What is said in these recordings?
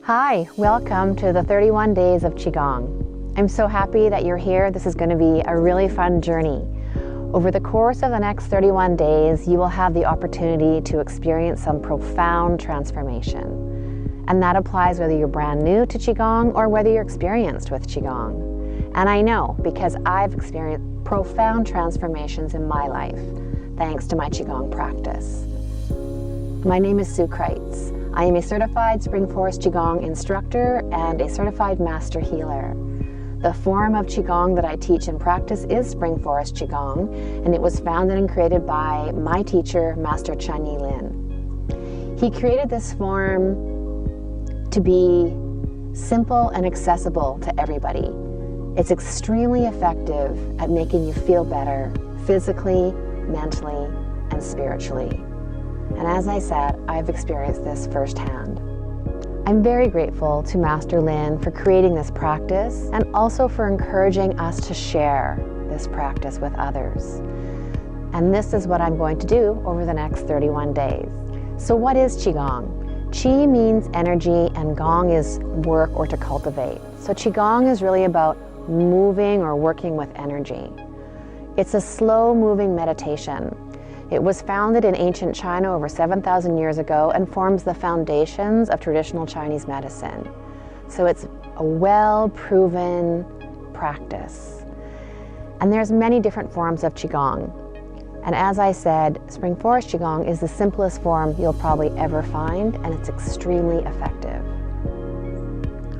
Hi, welcome to the 31 days of Qigong. I'm so happy that you're here. This is going to be a really fun journey. Over the course of the next 31 days, you will have the opportunity to experience some profound transformation. And that applies whether you're brand new to Qigong or whether you're experienced with Qigong. And I know because I've experienced profound transformations in my life thanks to my Qigong practice. My name is Sue Kreitz. I am a certified Spring Forest Qigong instructor and a certified master healer. The form of Qigong that I teach and practice is Spring Forest Qigong, and it was founded and created by my teacher, Master Chanyi Lin. He created this form to be simple and accessible to everybody. It's extremely effective at making you feel better physically, mentally, and spiritually. And as I said, I've experienced this firsthand. I'm very grateful to Master Lin for creating this practice and also for encouraging us to share this practice with others. And this is what I'm going to do over the next 31 days. So what is Qigong? Qi means energy and Gong is work or to cultivate. So Qigong is really about moving or working with energy. It's a slow moving meditation. It was founded in ancient China over 7,000 years ago and forms the foundations of traditional Chinese medicine. So it's a well-proven practice. And there's many different forms of Qigong. And as I said, Spring Forest Qigong is the simplest form you'll probably ever find, and it's extremely effective.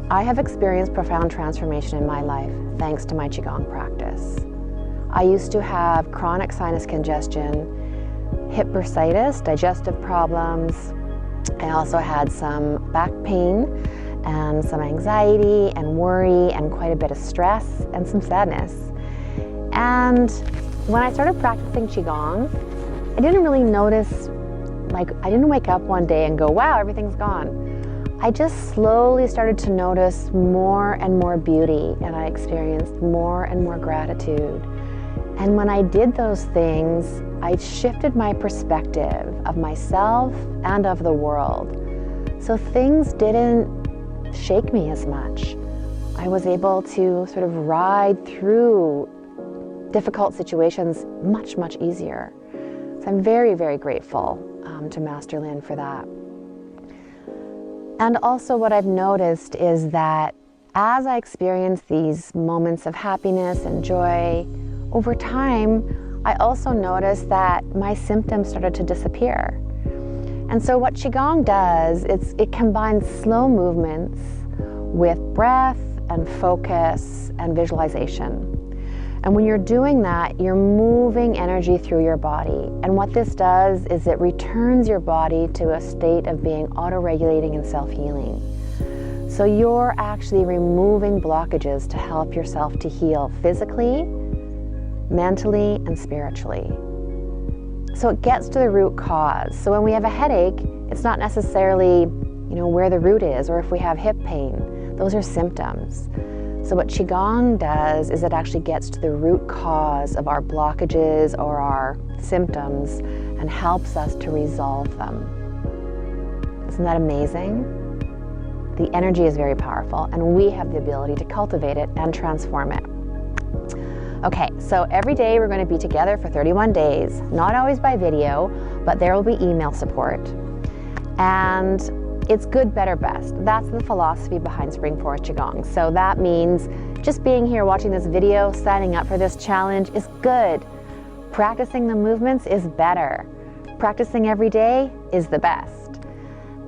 I have experienced profound transformation in my life thanks to my Qigong practice. I used to have chronic sinus congestion, hip bursitis, digestive problems. I also had some back pain and some anxiety and worry and quite a bit of stress and some sadness. And when I started practicing Qigong, I didn't really notice, I didn't wake up one day and go, wow, everything's gone. I just slowly started to notice more and more beauty, and I experienced more and more gratitude. And when I did those things, I shifted my perspective of myself and of the world. So things didn't shake me as much. I was able to sort of ride through difficult situations much, much easier. So I'm very, very grateful to Master Lin for that. And also what I've noticed is that as I experience these moments of happiness and joy, over time, I also noticed that my symptoms started to disappear. And so what Qigong does is it combines slow movements with breath and focus and visualization. And when you're doing that, you're moving energy through your body. And what this does is it returns your body to a state of being auto-regulating and self-healing. So you're actually removing blockages to help yourself to heal physically, mentally, and spiritually. So it gets to the root cause. So when we have a headache, it's not necessarily, where the root is, or if we have hip pain. Those are symptoms. So what Qigong does is it actually gets to the root cause of our blockages or our symptoms and helps us to resolve them. Isn't that amazing? The energy is very powerful, and we have the ability to cultivate it and transform it. Okay, so every day we're going to be together for 31 days, not always by video, but there will be email support. And it's good, better, best. That's the philosophy behind Spring Forest Qigong. So that means just being here watching this video, signing up for this challenge is good. Practicing the movements is better. Practicing every day is the best.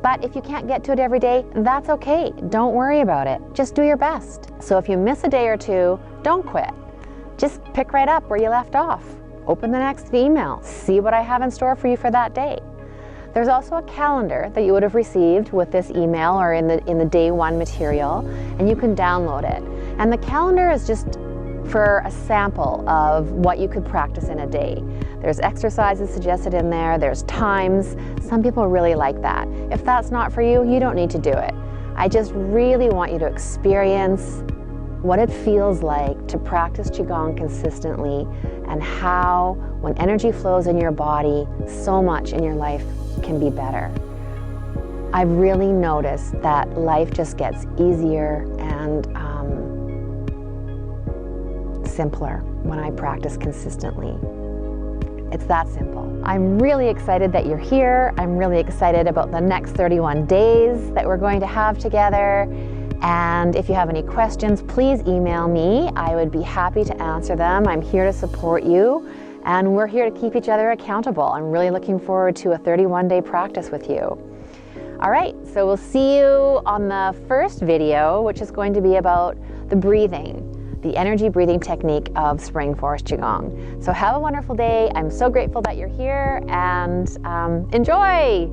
But if you can't get to it every day, that's okay. Don't worry about it. Just do your best. So if you miss a day or two, don't quit. Just pick right up where you left off. Open the next email. See what I have in store for you for that day. There's also a calendar that you would have received with this email or in the day one material, and you can download it. And the calendar is just for a sample of what you could practice in a day. There's exercises suggested in there, there's times. Some people really like that. If that's not for you, you don't need to do it. I just really want you to experience what it feels like to practice Qigong consistently and how, when energy flows in your body, so much in your life can be better. I've really noticed that life just gets easier and simpler when I practice consistently. It's that simple. I'm really excited that you're here. I'm really excited about the next 31 days that we're going to have together. And if you have any questions, please email me. I would be happy to answer them. I'm here to support you, and we're here to keep each other accountable. I'm really looking forward to a 31-day practice with you. All right, so we'll see you on the first video, which is going to be about the breathing, the energy breathing technique of Spring Forest Qigong. So have a wonderful day. I'm so grateful that you're here, and enjoy!